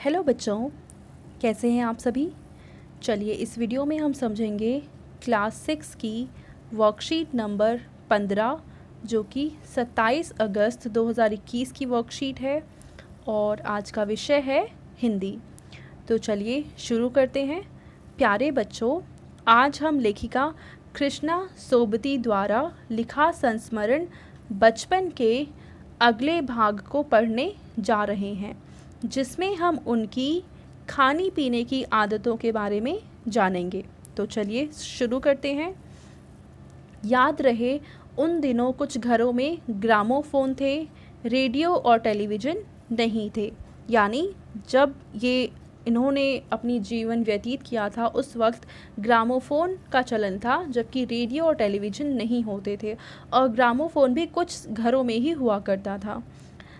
Hello बच्चों, कैसे हैं आप सभी। चलिए इस वीडियो में हम समझेंगे क्लास 6 की वर्कशीट नंबर 15 जो कि 27 अगस्त 2021 की वर्कशीट है और आज का विषय है हिंदी। तो चलिए शुरू करते हैं। प्यारे बच्चों, आज हम लेखिका कृष्णा सोबती द्वारा लिखा संस्मरण बचपन के अगले भाग को पढ़ने जा रहे हैं, जिसमें हम उनकी खाने पीने की आदतों के बारे में जानेंगे। तो चलिए शुरू करते हैं। याद रहे, उन दिनों कुछ घरों में ग्रामोफोन थे, रेडियो और टेलीविज़न नहीं थे। यानी जब इन्होंने अपनी जीवन व्यतीत किया था उस वक्त ग्रामोफोन का चलन था, जबकि रेडियो और टेलीविज़न नहीं होते थे और ग्रामोफोन भी कुछ घरों में ही हुआ करता था।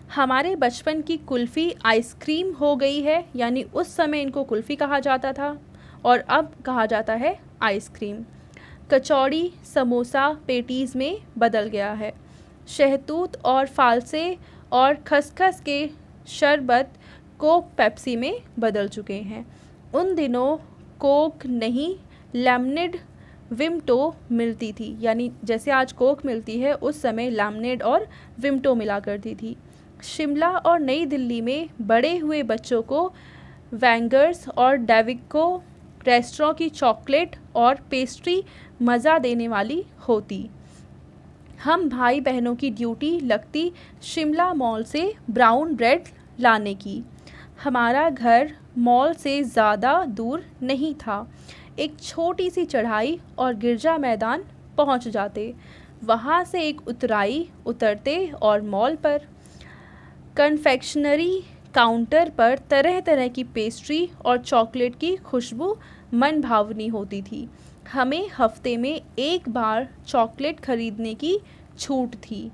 हमारे बचपन की कुल्फ़ी आइसक्रीम हो गई है, यानी उस समय इनको कुल्फ़ी कहा जाता था और अब कहा जाता है आइसक्रीम। कचौड़ी समोसा पेटीज़ में बदल गया है। शहतूत और फालसे और खसखस के शरबत कोक पेप्सी में बदल चुके हैं। उन दिनों कोक नहीं, लेमनेड विमटो मिलती थी, यानी जैसे आज कोक मिलती है उस समय लेमनेड और विमटो मिला करती थी। शिमला और नई दिल्ली में बड़े हुए बच्चों को वैंगर्स और डेविको रेस्टोरों की चॉकलेट और पेस्ट्री मज़ा देने वाली होती। हम भाई बहनों की ड्यूटी लगती शिमला मॉल से ब्राउन ब्रेड लाने की। हमारा घर मॉल से ज़्यादा दूर नहीं था। एक छोटी सी चढ़ाई और गिरजा मैदान पहुंच जाते। वहां से एक उतराई उतरते और मॉल पर कन्फेक्शनरी काउंटर पर तरह तरह की पेस्ट्री और चॉकलेट की खुशबू मन भावनी होती थी। हमें हफ्ते में एक बार चॉकलेट खरीदने की छूट थी।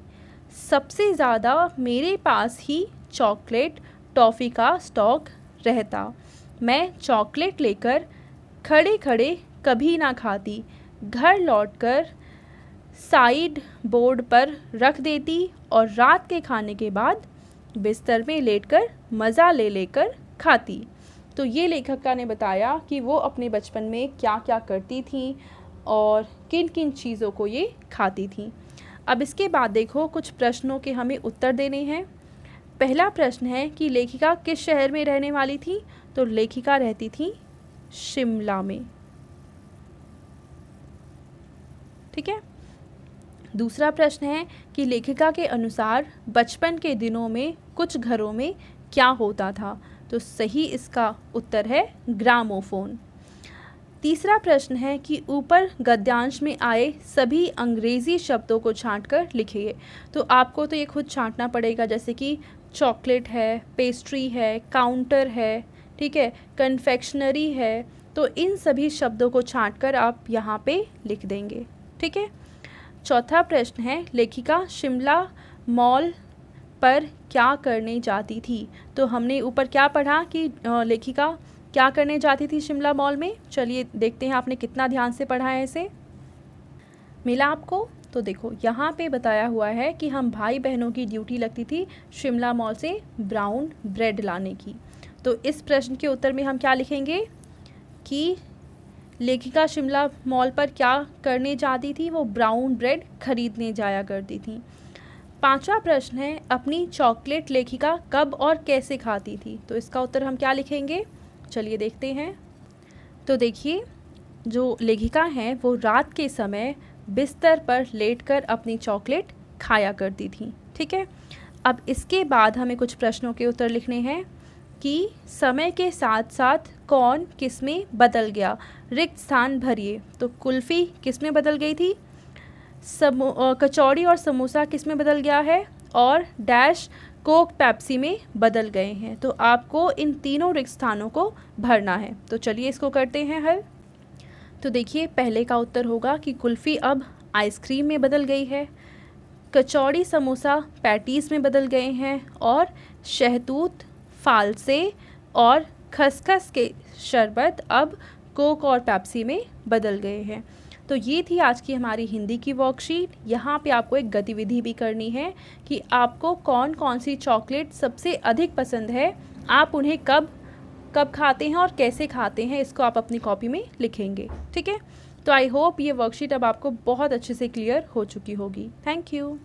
सबसे ज़्यादा मेरे पास ही चॉकलेट टॉफ़ी का स्टॉक रहता। मैं चॉकलेट लेकर खड़े खड़े कभी ना खाती, घर लौटकर साइड बोर्ड पर रख देती और रात के खाने के बाद बिस्तर में लेटकर मज़ा ले लेकर खाती। तो ये लेखिका ने बताया कि वो अपने बचपन में क्या क्या करती थी और किन किन चीज़ों को ये खाती थी। अब इसके बाद देखो, कुछ प्रश्नों के हमें उत्तर देने हैं। पहला प्रश्न है कि लेखिका किस शहर में रहने वाली थी। तो लेखिका रहती थी शिमला में। ठीक है। दूसरा प्रश्न है कि लेखिका के अनुसार बचपन के दिनों में कुछ घरों में क्या होता था। तो सही इसका उत्तर है ग्रामोफोन। तीसरा प्रश्न है कि ऊपर गद्यांश में आए सभी अंग्रेज़ी शब्दों को छांटकर लिखिए। तो आपको तो ये खुद छांटना पड़ेगा, जैसे कि चॉकलेट है, पेस्ट्री है, काउंटर है, ठीक है, कन्फेक्शनरी है। तो इन सभी शब्दों को छांटकर आप यहाँ पे लिख देंगे। ठीक है। चौथा प्रश्न है लेखिका शिमला मॉल पर क्या करने जाती थी। तो हमने ऊपर क्या पढ़ा कि लेखिका क्या करने जाती थी शिमला मॉल में। चलिए देखते हैं आपने कितना ध्यान से पढ़ा है इसे। मिला आपको? तो देखो यहाँ पे बताया हुआ है कि हम भाई बहनों की ड्यूटी लगती थी शिमला मॉल से ब्राउन ब्रेड लाने की। तो इस प्रश्न के उत्तर में हम क्या लिखेंगे कि लेखिका शिमला मॉल पर क्या करने जाती थी, वो ब्राउन ब्रेड खरीदने जाया करती थी। पांचवा प्रश्न है अपनी चॉकलेट लेखिका कब और कैसे खाती थी। तो इसका उत्तर हम क्या लिखेंगे, चलिए देखते हैं। तो देखिए, जो लेखिका हैं वो रात के समय बिस्तर पर लेटकर अपनी चॉकलेट खाया करती थी। ठीक है। अब इसके बाद हमें कुछ प्रश्नों के उत्तर लिखने हैं कि समय के साथ साथ कौन किस में बदल गया, रिक्त स्थान भरिए। तो कुल्फ़ी किस में बदल गई थी, कचौड़ी और समोसा किस में बदल गया है, और डैश कोक पेप्सी में बदल गए हैं। तो आपको इन तीनों रिक्त स्थानों को भरना है। तो चलिए इसको करते हैं हल। तो देखिए पहले का उत्तर होगा कि कुल्फ़ी अब आइसक्रीम में बदल गई है, कचौड़ी समोसा पैटीज़ में बदल गए हैं और शहतूत फालसे और खसखस के शरबत अब कोक और पेप्सी में बदल गए हैं। तो ये थी आज की हमारी हिंदी की वर्कशीट। यहाँ पे आपको एक गतिविधि भी करनी है कि आपको कौन कौन सी चॉकलेट सबसे अधिक पसंद है, आप उन्हें कब कब खाते हैं और कैसे खाते हैं, इसको आप अपनी कॉपी में लिखेंगे। ठीक है, तो आई होप ये वर्कशीट अब आपको बहुत अच्छे से क्लियर हो चुकी होगी। Thank you.